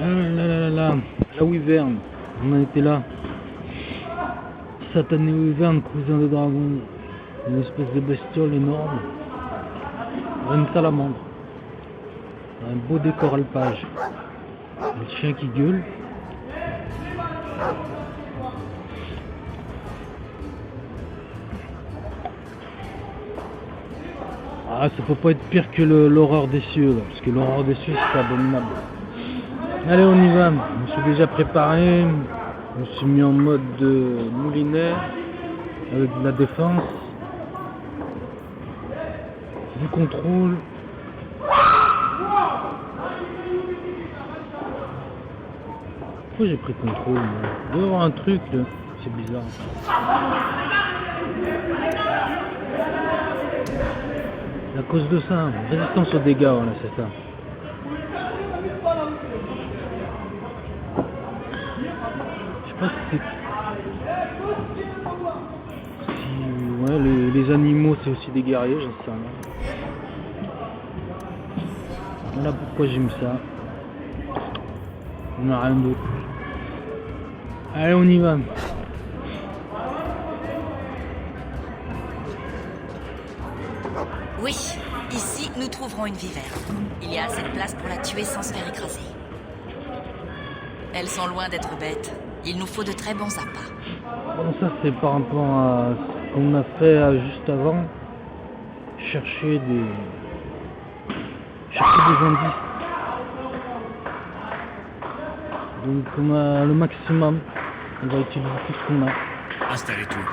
Ah là là là là, la wyvern, on en était là. Satané wyvern, cousin de dragon. Une espèce de bestiole énorme. Une salamandre. Un beau décor alpage. Le chien qui gueule. Ah, ça peut pas être pire que l'horreur des cieux, là, parce que l'horreur des cieux c'est abominable. Allez, on y va. Je me suis déjà préparé. Je me suis mis en mode moulinaire avec de la défense, du contrôle. Pourquoi j'ai pris contrôle moi? Il doit y avoir un truc là, c'est bizarre. À cause de ça, résistance aux dégâts, voilà, c'est ça. Je sais pas si c'est... Si... Ouais, les animaux c'est aussi des guerriers, j'en sais rien. Voilà pourquoi j'aime ça. On n'a rien d'autre. Allez, on y va. Oui, ici, nous trouverons une viverne. Il y a assez de place pour la tuer sans se faire écraser. Elles sont loin d'être bêtes. Il nous faut de très bons appâts. Bon, ça c'est par rapport à ce qu'on a fait juste avant. Chercher des indices. Donc on a le maximum. On va utiliser tout ce qu'on a. Installez tout.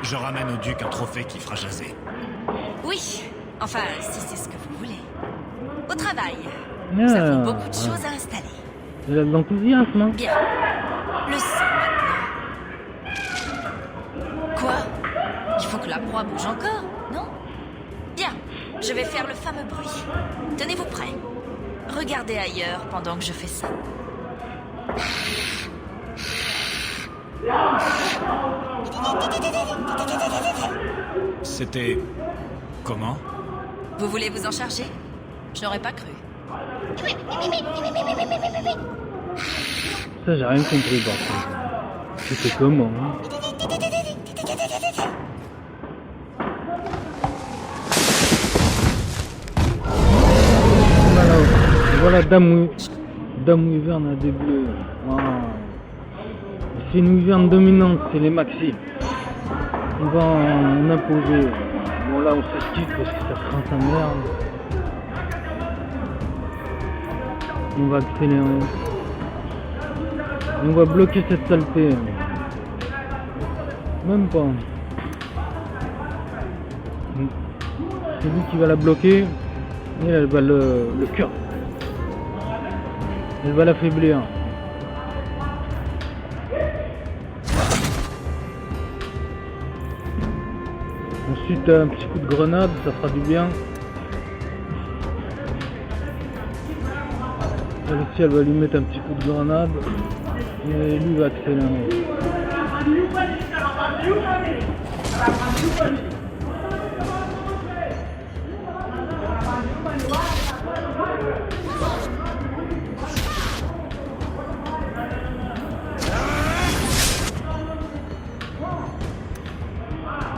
Je ramène au duc un trophée qui fera jaser. Oui, enfin, si c'est ce que vous voulez. Au travail. Nous avons beaucoup de choses à installer. Il y a de l'enthousiasme, hein. Bien. Le sang maintenant. Quoi? Il faut que la proie bouge encore, non? Bien. Je vais faire le fameux bruit. Tenez-vous prêts. Regardez ailleurs pendant que je fais ça. C'était... comment? Vous voulez vous en charger? Je n'aurais pas cru. Ça j'ai rien compris par contre. C'était comment, hein. Voilà Dame Wyvern a des bleus. Wow. C'est une wyvern dominante, c'est les maxi. On va en imposer. Bon là on s'esquive parce que ça craint sa merde. On va accélérer. On va bloquer cette saleté. Même pas. C'est lui qui va la bloquer. Et elle va le cœur. Elle va l'affaiblir. Ensuite un petit coup de grenade, ça fera du bien. Elle aussi elle va lui mettre un petit coup de grenade. Et lui va accélérer.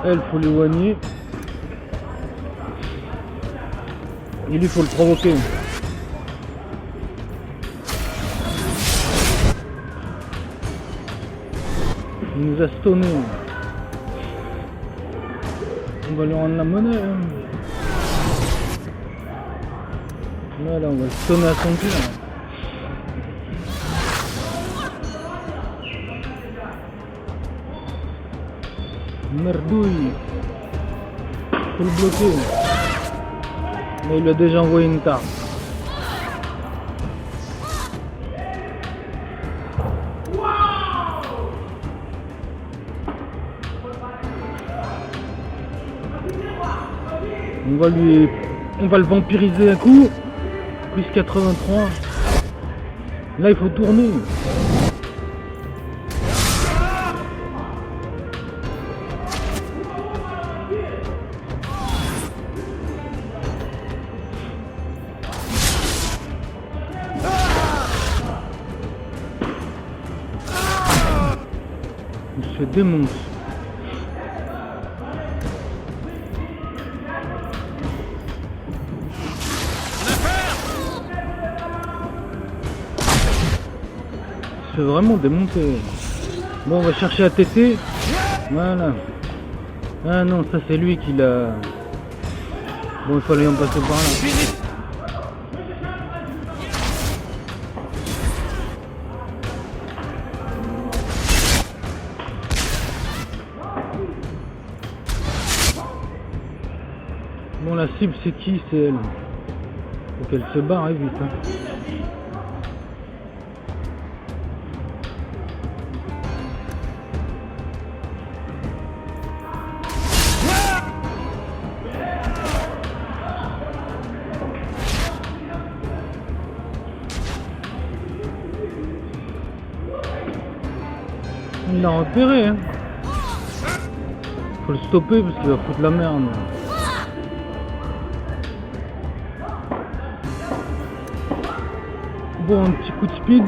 Elle, faut l'éloigner. Et lui, faut le provoquer. Il nous a stonné. On va lui rendre la monnaie. Hein. Voilà, on va le stonner à son tour. Merdouille. Faut le bloquer. Mais il lui a déjà envoyé une carte. On va le vampiriser un coup. Plus 83. Là il faut tourner. se fait démonter. Il se fait vraiment démonter. Bon, on va chercher à TT. Voilà. Ah non, ça c'est lui qui l'a... Bon, il fallait en passer par là. Bon, la cible c'est qui? C'est elle. Faut qu'elle se barre vite. Hein. Il l'a repéré, hein. Faut le stopper parce qu'il va foutre la merde. Bon, un petit coup de speed.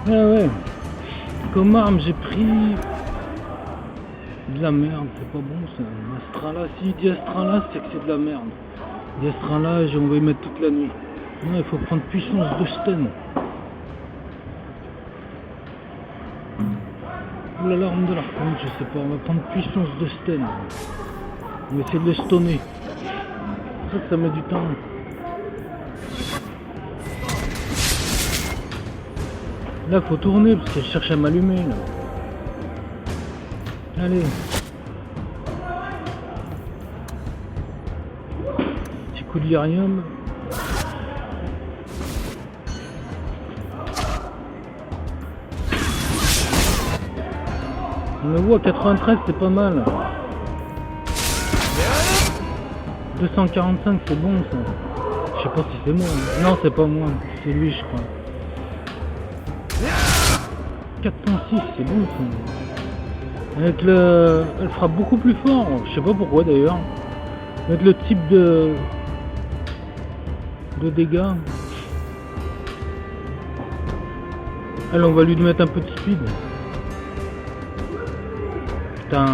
Ah ouais. Comme arme, j'ai pris de la merde, c'est pas bon ça. Astrala, si dit Astrala, c'est que c'est de la merde. Dit Astrala, on va y mettre toute la nuit. Non, il faut prendre puissance de stun. Ou l'alarme de l'archange, je sais pas, on va prendre puissance de stun. On va essayer de le stunner. Ça met du temps. Là, faut tourner parce qu'elle cherche à m'allumer là. Allez. Petit coup de lyrium. On le voit, 93 c'est pas mal. 245 c'est bon ça. Je sais pas si c'est moi. Non, c'est pas moi, c'est lui je crois. 406 c'est bon ça. Avec le... Elle frappe beaucoup plus fort, je sais pas pourquoi d'ailleurs. Avec le type de dégâts. Allez, on va lui mettre un peu de speed. Putain.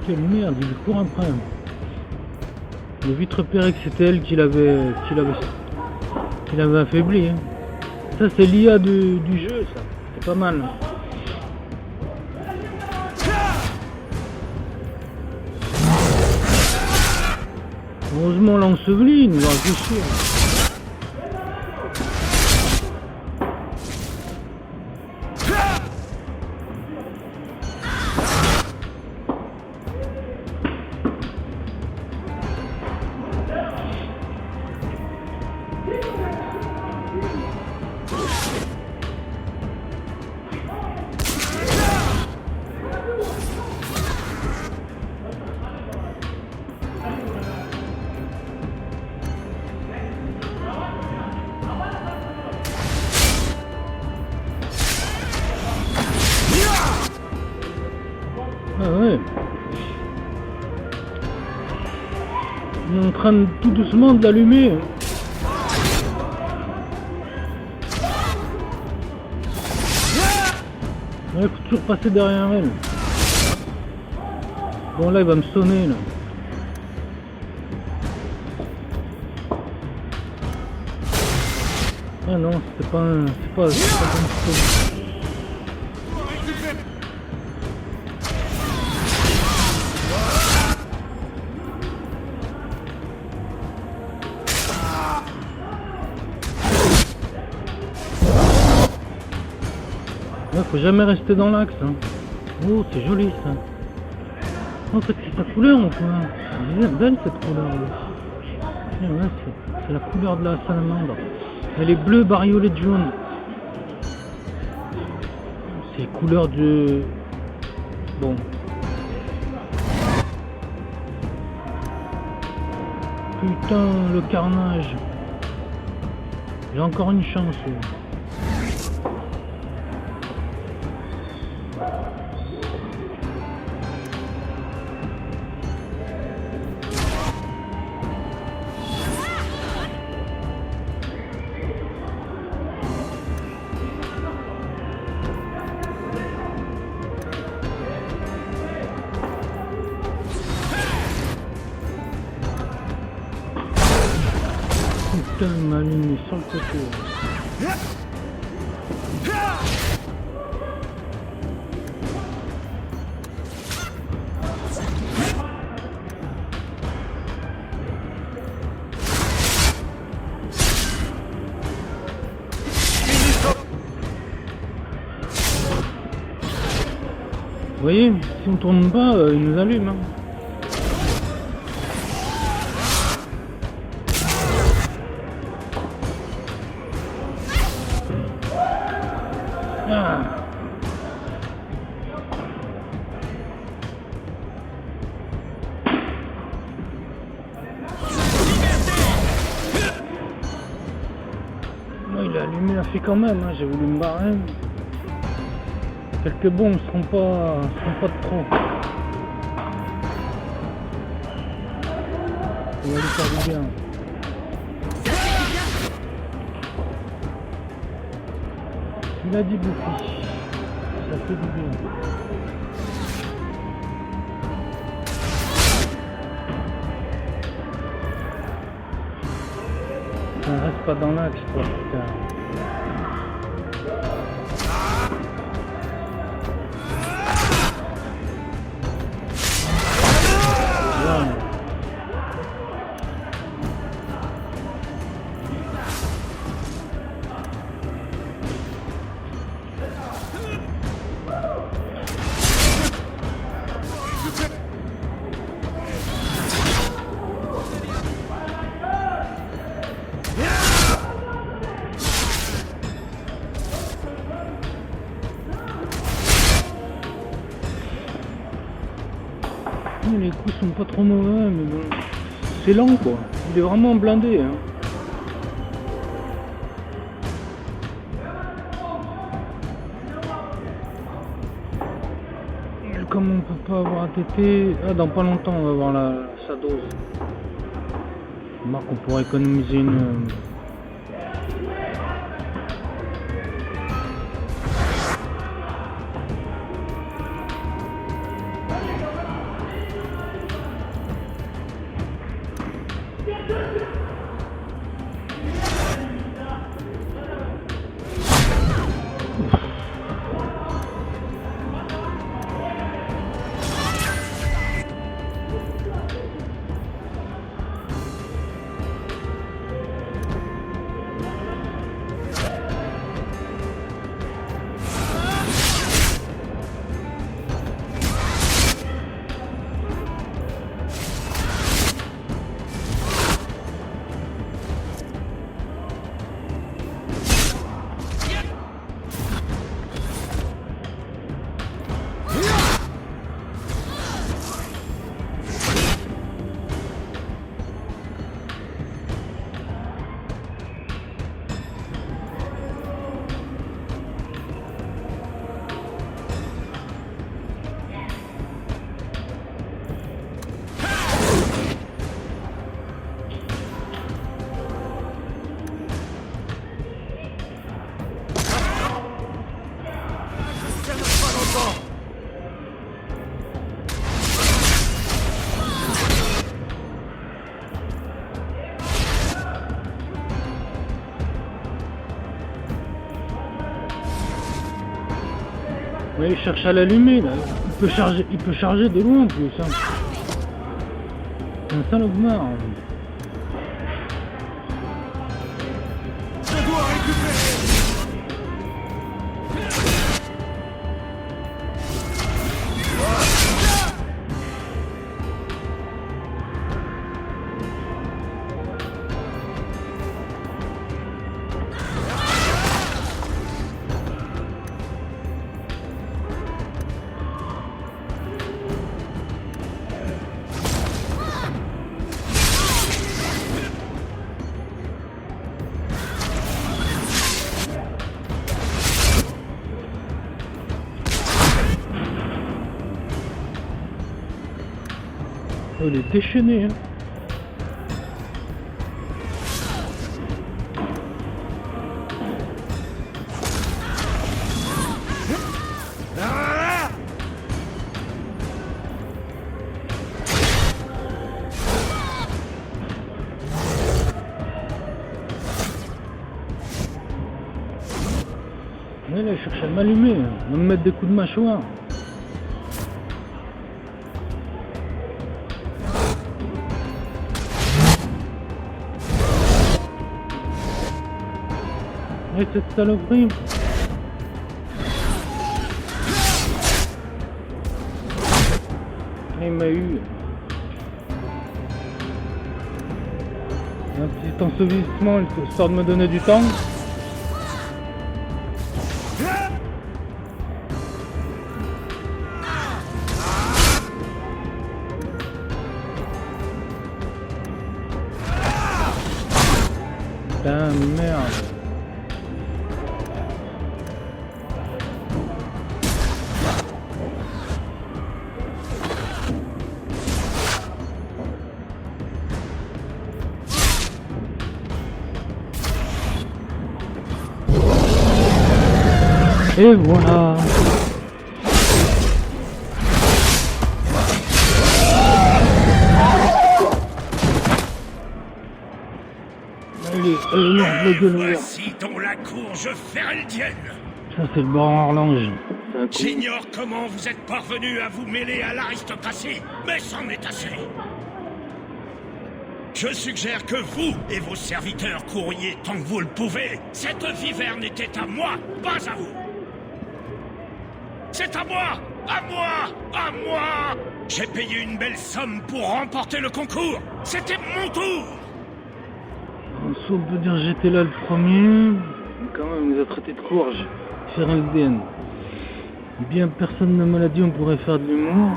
Quelle merde, il court après. Il a vite repéré que c'était elle qui l'avait affaibli. Hein. Ça c'est l'IA du jeu, ça. C'est pas mal. Heureusement on l'a enseveli, il nous va réfléchir. Ah ouais. On est en train de, tout doucement de l'allumer. Ouais, faut toujours passer derrière elle. Bon là il va me sonner là. Ah non, c'est pas un... c'est pas un... Ouais, faut jamais rester dans l'axe. Hein. Oh, c'est joli ça. Oh, c'est sa couleur ou quoi? Elle est belle cette couleur. Ouais, c'est la couleur de la salamandre. Elle est bleue bariolée de jaune. C'est couleur de... Bon. Putain, le carnage. J'ai encore une chance. Putain, il m'a allumé sur le côté. Vous voyez, si on tourne pas, il nous allume. Hein. Ah. Il a allumé la fée quand même, hein. J'ai voulu me barrer. Quelques bombes seront pas de trop. On va lui faire du bien. Il a dit Buffy. Ça fait du bien. On reste pas dans l'axe, quoi, putain. Les coups sont pas trop mauvais, mais bon, c'est lent quoi. Il est vraiment blindé. Hein. Comme on peut pas avoir ATT, dans pas longtemps on va voir sa dose. Remarque qu'on pourra économiser une... Ouais, il cherche à l'allumer là. Il peut charger de loin en plus. Hein. C'est un salopard. Je dois récupérer. Oh, il est déchaîné, hein. Ouais, là, il cherche à m'allumer, à me mettre des coups de mâchoire. Et cette saloperie. Il m'a eu. Un petit ensevelissement, histoire de me donner du temps. Putain, merde. Et voilà. Allez, la gueule ouverte. Voici dans la courge phareldienne. Ça c'est le baron Orlange. J'ignore comment vous êtes parvenu à vous mêler à l'aristocratie, mais c'en est assez. Je suggère que vous et vos serviteurs courriez tant que vous le pouvez. Cette viverne était à moi, pas à vous. C'est à moi! À moi! À moi! J'ai payé une belle somme pour remporter le concours. C'était mon tour! On peut dire que j'étais là le premier. Mais quand même, on nous a traité de courge. Phareldienne. Bien personne ne me l'a dit, on pourrait faire de l'humour.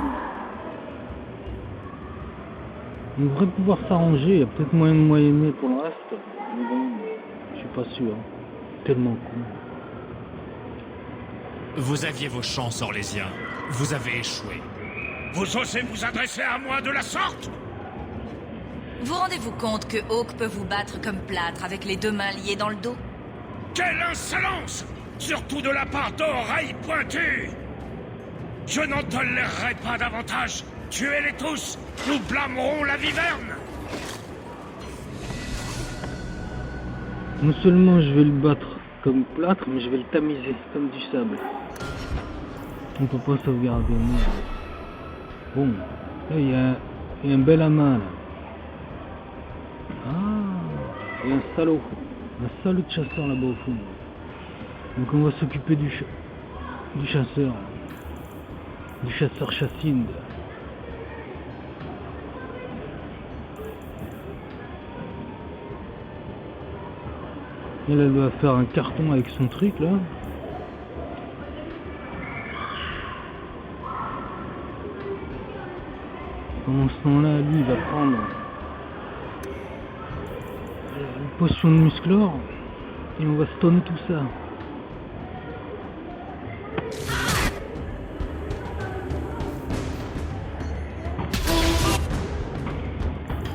On devrait pouvoir s'arranger, il y a peut-être moyen de moyenner pour le reste. Mais bon, je suis pas sûr. Tellement con. Vous aviez vos chances, Orlésiens. Vous avez échoué. Vous osez vous adresser à moi de la sorte? Vous rendez-vous compte que Hawk peut vous battre comme plâtre avec les deux mains liées dans le dos? Quelle insolence! Surtout de la part d'oreilles pointues! Je n'en tolérerai pas davantage! Tuez-les tous! Nous blâmerons la viverne! Non seulement je vais le battre comme plâtre, mais je vais le tamiser comme du sable. On peut pas sauvegarder, merde. Bon, là il y a un bel amas là. Ah, et un salaud de chasseur là-bas au fond. Donc on va s'occuper du chasseur. Du chasseur chassine. Elle va faire un carton avec son truc là. Pendant ce temps-là, lui il va prendre une potion de musclor et on va stun tout ça.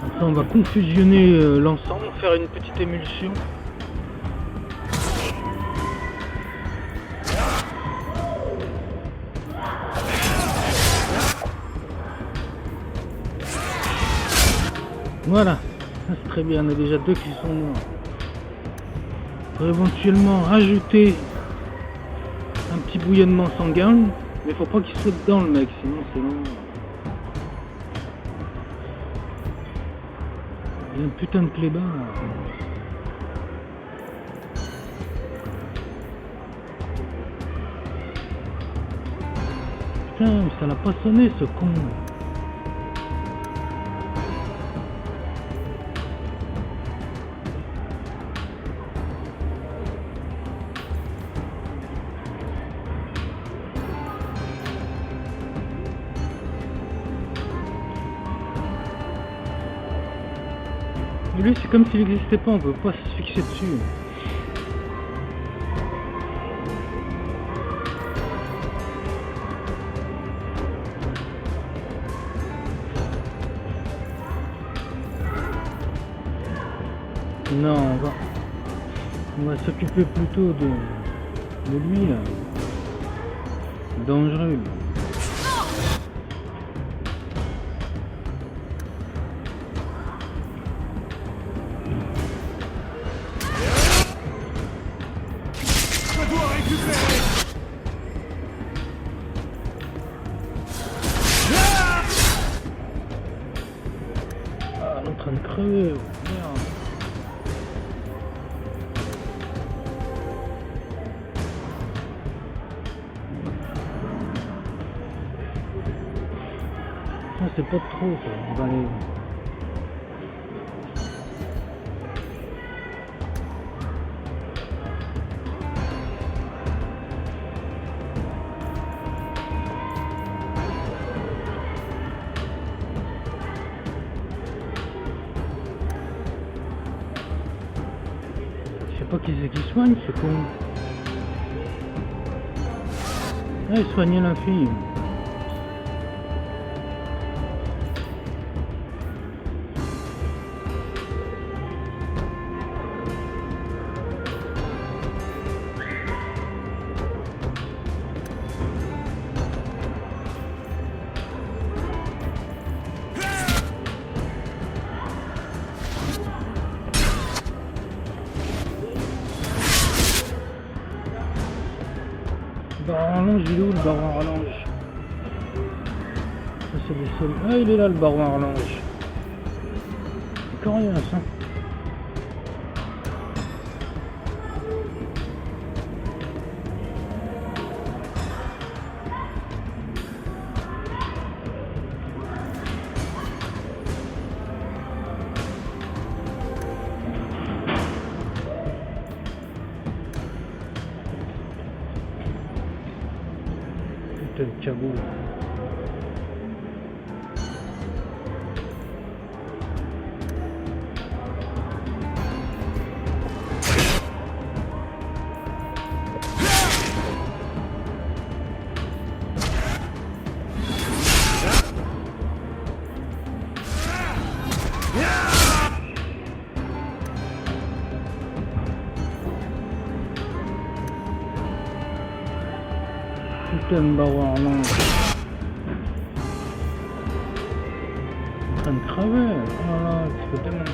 Après on va confusionner l'ensemble, faire une petite émulsion. Voilà, ça c'est très bien, on a déjà deux qui sont morts. On va éventuellement rajouter un petit bouillonnement sanguin, mais faut pas qu'il soit dedans le mec, sinon c'est long. Il y a un putain de clébard. Putain, ça l'a pas sonné ce con. Et lui c'est comme s'il n'existait pas, on peut pas se fixer dessus. Non, on va s'occuper plutôt de lui là. Dangereux. Je dois récupérer. Ah, on est en train de crever. Merde. Ah, c'est pas trop ça. On va aller. Je sais pas qui c'est qui soigne ce con. Ah, il soignait la fille. Baron Arlange, il est où le baron Arlange? Ça c'est le seul. Ah, il est là le baron Arlange. C'est coriace hein. Putain de cabot. Putain de baron Arlange. En train de crever. Oh là, tu fais tellement.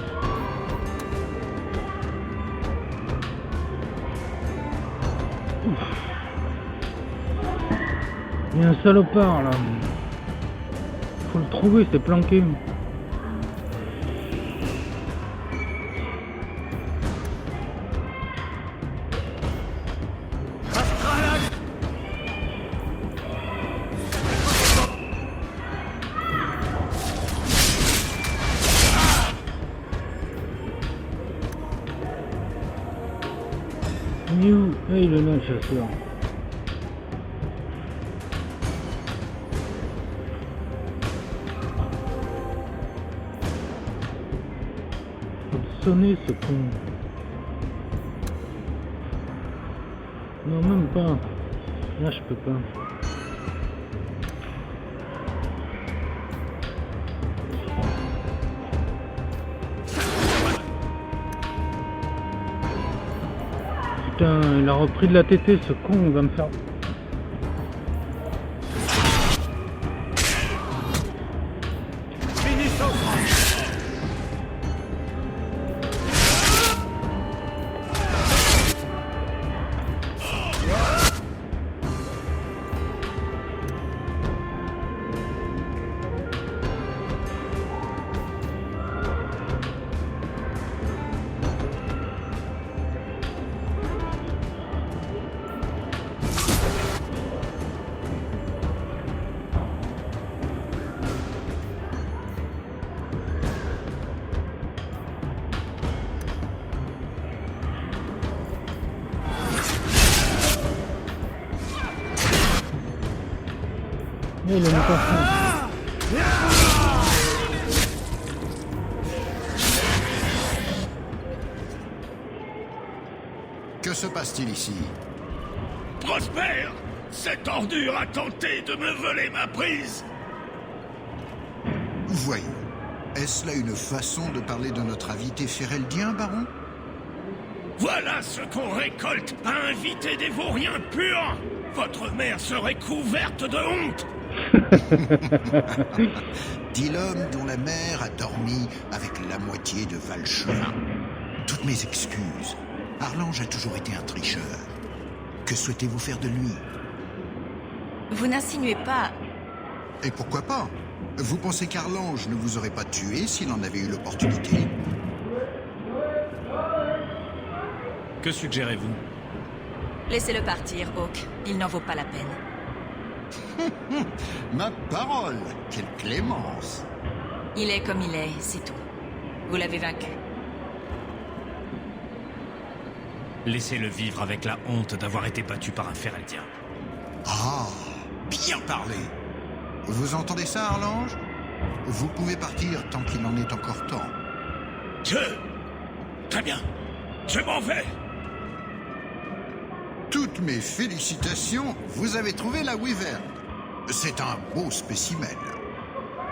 Il y a un salopard là. Faut le trouver, c'est planqué. Il est où? Ah, il est là le chasseur. Faut le sonner ce con. Non, même pas. Là je peux pas. Putain, il a repris de la tétée ce con, il va me faire... Il est même pas fin. Que se passe-t-il ici? Prosper, cette ordure a tenté de me voler ma prise. Voyons. Est-ce là une façon de parler de notre invité féreldien, baron? Voilà ce qu'on récolte à inviter des vauriens puants. Votre mère serait couverte de honte. Dit l'homme dont la mère a dormi avec la moitié de Valchevin. Toutes mes excuses. Arlange a toujours été un tricheur. Que souhaitez-vous faire de lui? Vous n'insinuez pas... Et pourquoi pas? Vous pensez qu'Arlange ne vous aurait pas tué s'il en avait eu l'opportunité? Que suggérez-vous? Laissez-le partir, Hawk. Il n'en vaut pas la peine. Ma parole, quelle clémence! Il est comme il est, c'est tout. Vous l'avez vaincu. Laissez-le vivre avec la honte d'avoir été battu par un Feraldien. Ah, bien parlé! Vous entendez ça, Arlange? Vous pouvez partir tant qu'il en est encore temps. Très bien. Je m'en vais. Toutes mes félicitations, vous avez trouvé la wyvern. C'est un beau spécimen.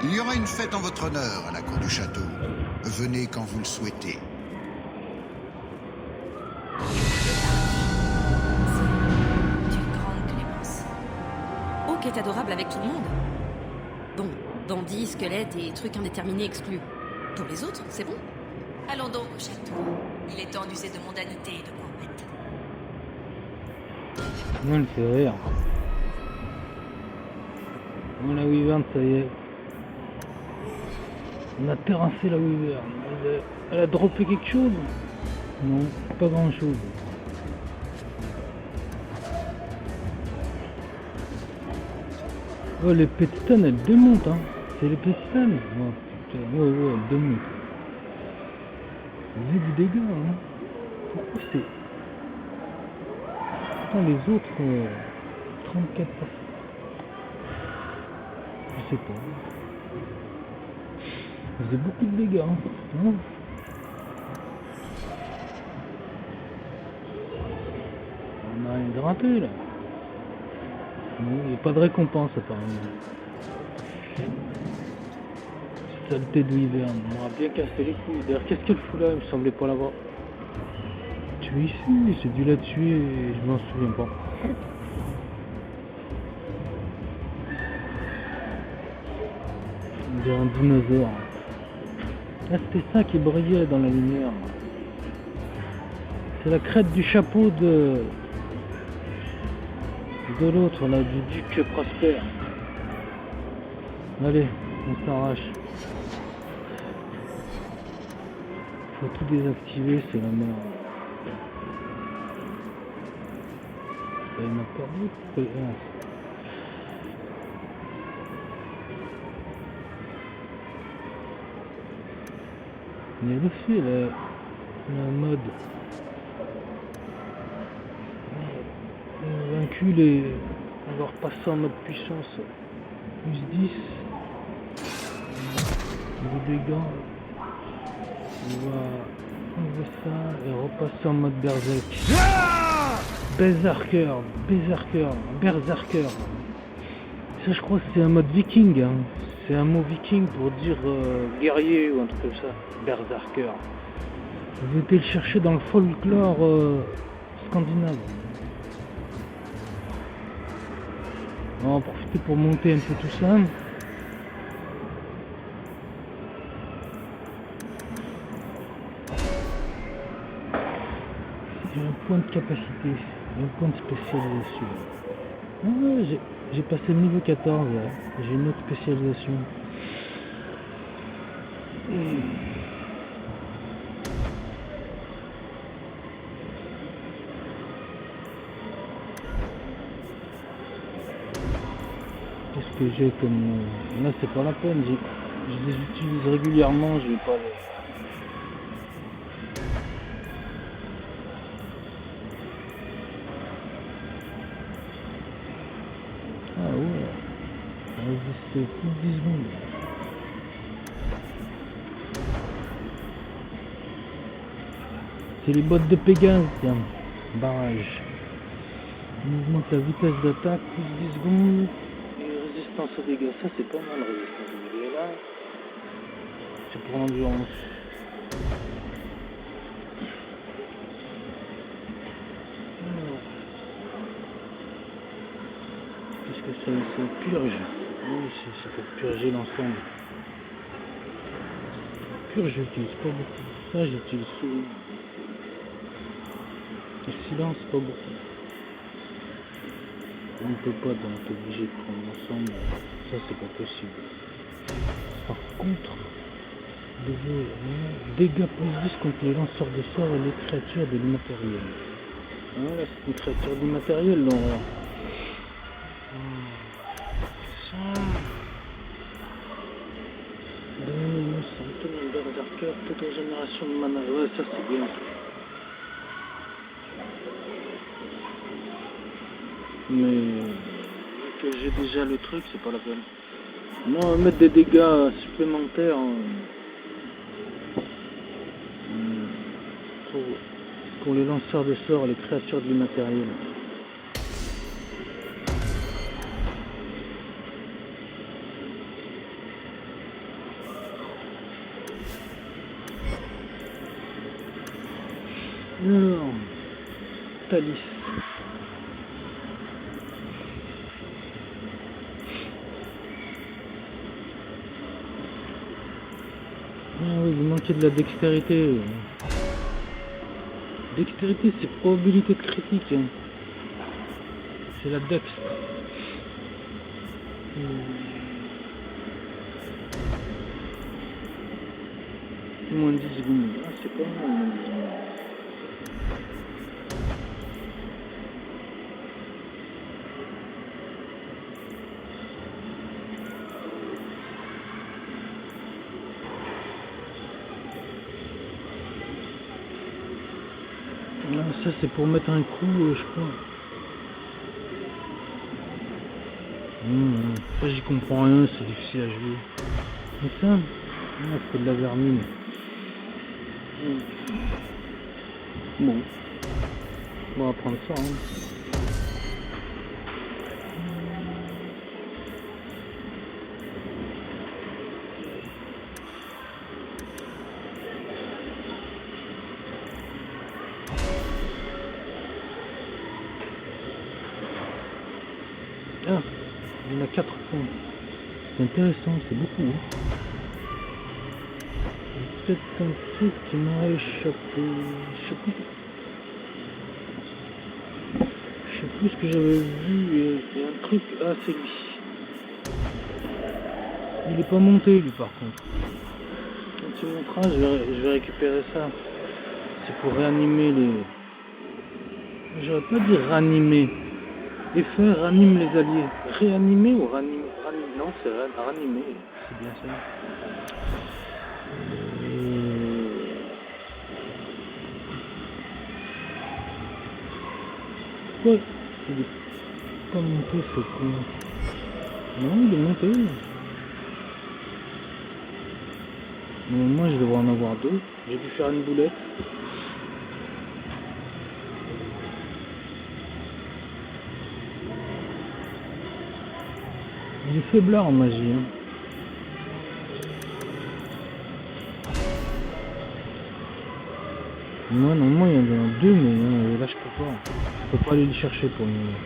Il y aura une fête en votre honneur à la cour du château. Venez quand vous le souhaitez. D'une grande clémence. Hawk est adorable avec tout le monde. Bon, bandits, squelettes et trucs indéterminés exclus. Pour les autres, c'est bon. Allons donc au château. Il est temps d'user de mondanité et de compète. Non, il fait rire. Bon, la wyvern, ça y est. On a terrassé la wyvern. Elle a droppé quelque chose? Non, pas grand chose. Oh, les pétitons, elles démontent, hein. C'est les pétitons. Oh, putain, ouais, elles démontent. J'ai du dégât, hein. Pourquoi c'est... Putain, les autres... 34%. Je sais pas. Ça faisait beaucoup de dégâts, hein. Hein. On a rien gratté, là. Non, il n'y a pas de récompense, apparemment. Saleté de wyvern, on m'aura bien cassé les couilles. D'ailleurs, qu'est-ce qu'elle fout là? Il me semblait pas l'avoir tué ici. J'ai dû la tuer et je m'en souviens pas. On dirait un dinosaure. Ah, c'était ça qui brillait dans la lumière. C'est la crête du chapeau de l'autre, là, du duc Prosper. Allez, on s'arrache. Faut tout désactiver, c'est la mort. Il m'a perdu. Il y a aussi la mode. On a vaincu les... On va repasser en mode puissance. Plus 10. Niveau dégâts. On va enlever ça et repasser en mode berserk. Berserker. Ça, je crois que c'est un mode viking. Hein. C'est un mot viking pour dire guerrier ou un truc comme ça. Berserker. Vous pouvez le chercher dans le folklore scandinave. On va en profiter pour monter un peu tout ça. J'ai un point de capacité, un point de spécialisation. Ah, j'ai passé le niveau 14, là. J'ai une autre spécialisation. Qu'est-ce que j'ai comme... Là, c'est pas la peine, je les utilise régulièrement, je vais pas les... Ah ouais, ça résiste plus de 10 secondes. C'est les bottes de Pégase, tiens. Barrage. On augmente la vitesse d'attaque, plus 10 secondes. Et résistance aux dégâts, ça c'est pas mal, résistance aux dégâts là. C'est pour l'endurance. que ça purge. Oui, ça fait purger l'ensemble. Purge, j'utilise pas beaucoup. Ça, j'utilise souvent. Le silence, pas beaucoup. On ne peut pas, donc t'es obligé de prendre l'ensemble. Ça, c'est pas possible. Par contre, dégâts plus 10 contre les lanceurs de sorts et les créatures de l'immatériel. Voilà, c'est une créature d'immatériel, l'horreur. Berserker, toute régénération de mana. Ouais, ça c'est bien. Mais vu que j'ai déjà le truc, c'est pas la peine. Non, mettre des dégâts supplémentaires pour les lanceurs de sorts et les créatures de l'immatériel. Alors, Thalys. Ah oui, il manquait de la dextérité. Dextérité, c'est probabilité de critique. Hein. C'est la dex. Moins de 10 secondes. Ah, c'est pas mal, moins de 10 secondes. Ça c'est pour mettre un coup, je crois. Ça j'y comprends rien, c'est difficile à jouer. Mais ça, c'est de la vermine. Bon, on va prendre ça. Hein. Ah, il y en a 4 points. C'est intéressant, c'est beaucoup. Hein. Peut-être un truc qui m'aurait échappé. Je sais plus ce que j'avais vu. Il y a un truc. Ah, c'est lui. Il est pas monté, lui, par contre. Quand tu monteras, je vais récupérer ça. C'est pour réanimer les. J'aurais pas dit ranimer. Effet ranime les alliés. Réanimer ou ranimer? Non, c'est ranimer. C'est bien ça. Ouais, il est pas monté ce con. Non, il est monté. Moi, je devrais en avoir 2. J'ai dû faire une boulette. Il est faiblard en magie. Hein. Moi, normalement, il y en a 2, mais là, je peux pas. Je peux pas aller le chercher pour le moment.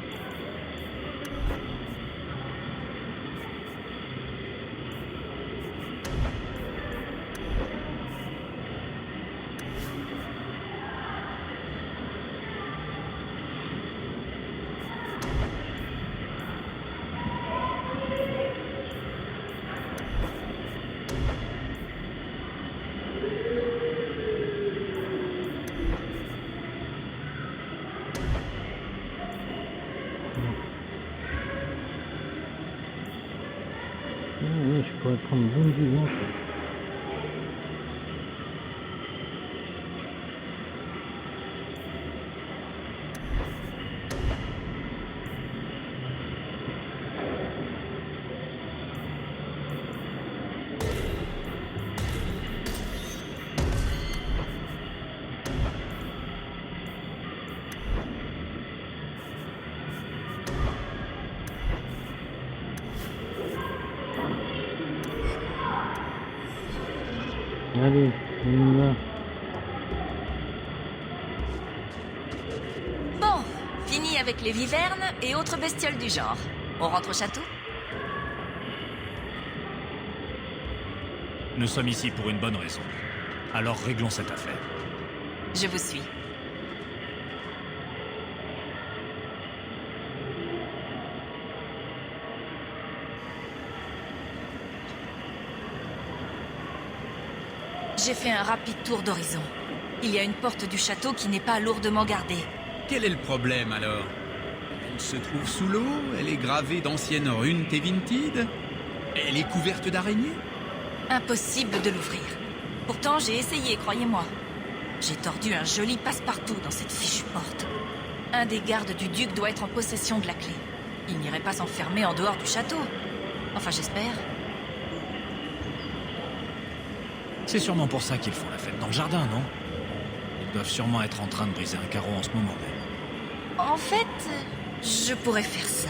Ouais, je pourrais prendre bonne vivante. Allez, on y va. Bon, fini avec les vivernes et autres bestioles du genre. On rentre au château? Nous sommes ici pour une bonne raison. Alors réglons cette affaire. Je vous suis. J'ai fait un rapide tour d'horizon. Il y a une porte du château qui n'est pas lourdement gardée. Quel est le problème alors? Elle se trouve sous l'eau, elle est gravée d'anciennes runes Tevintides, elle est couverte d'araignées. Impossible de l'ouvrir. Pourtant, j'ai essayé, croyez-moi. J'ai tordu un joli passe-partout dans cette fichue porte. Un des gardes du duc doit être en possession de la clé. Il n'irait pas s'enfermer en dehors du château. Enfin, j'espère. C'est sûrement pour ça qu'ils font la fête dans le jardin, non? Ils doivent sûrement être en train de briser un carreau en ce moment même. En fait, je pourrais faire ça.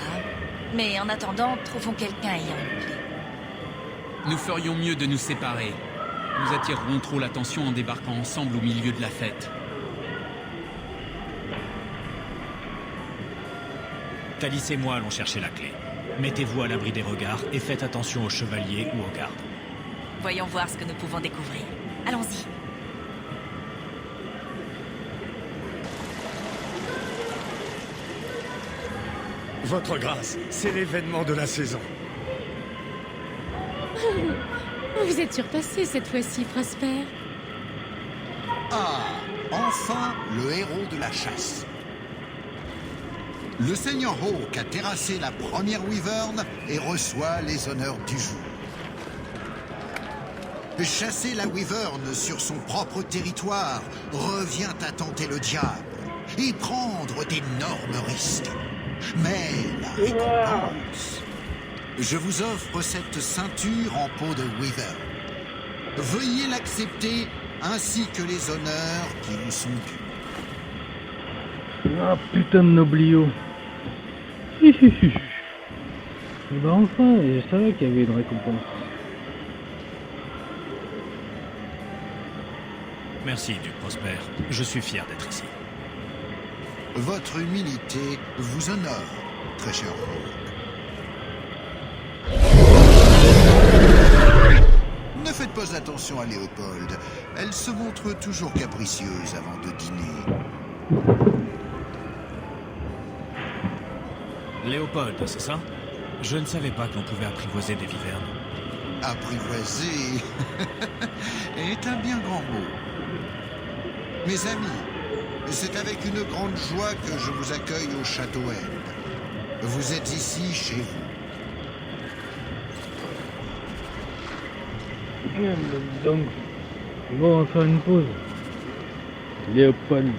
Mais en attendant, trouvons quelqu'un ayant une clé. Nous ferions mieux de nous séparer. Nous attirerons trop l'attention en débarquant ensemble au milieu de la fête. Thalys et moi allons chercher la clé. Mettez-vous à l'abri des regards et faites attention aux chevaliers ou aux gardes. Voyons voir ce que nous pouvons découvrir. Allons-y. Votre grâce, c'est l'événement de la saison. Vous êtes surpassé cette fois-ci, Prosper. Ah, enfin le héros de la chasse. Le seigneur Hawke a terrassé la première wyvern et reçoit les honneurs du jour. Chasser la wyvern sur son propre territoire revient à tenter le diable et prendre d'énormes risques. Mais la récompense... Je vous offre cette ceinture en peau de wyvern. Veuillez l'accepter ainsi que les honneurs qui vous sont dus. Ah putain de noblio. Et ben enfin, je savais qu'il y avait une récompense. Merci, Duc Prosper. Je suis fier d'être ici. Votre humilité vous honore, très cher Hawke. Ne faites pas attention à Léopold. Elle se montre toujours capricieuse avant de dîner. Léopold, c'est ça? Je ne savais pas que l'on pouvait apprivoiser des vivernes. Apprivoiser est un bien grand mot. Mes amis, c'est avec une grande joie que je vous accueille au Château End. Vous êtes ici chez vous. Donc, bon, on va faire une pause. Léopold.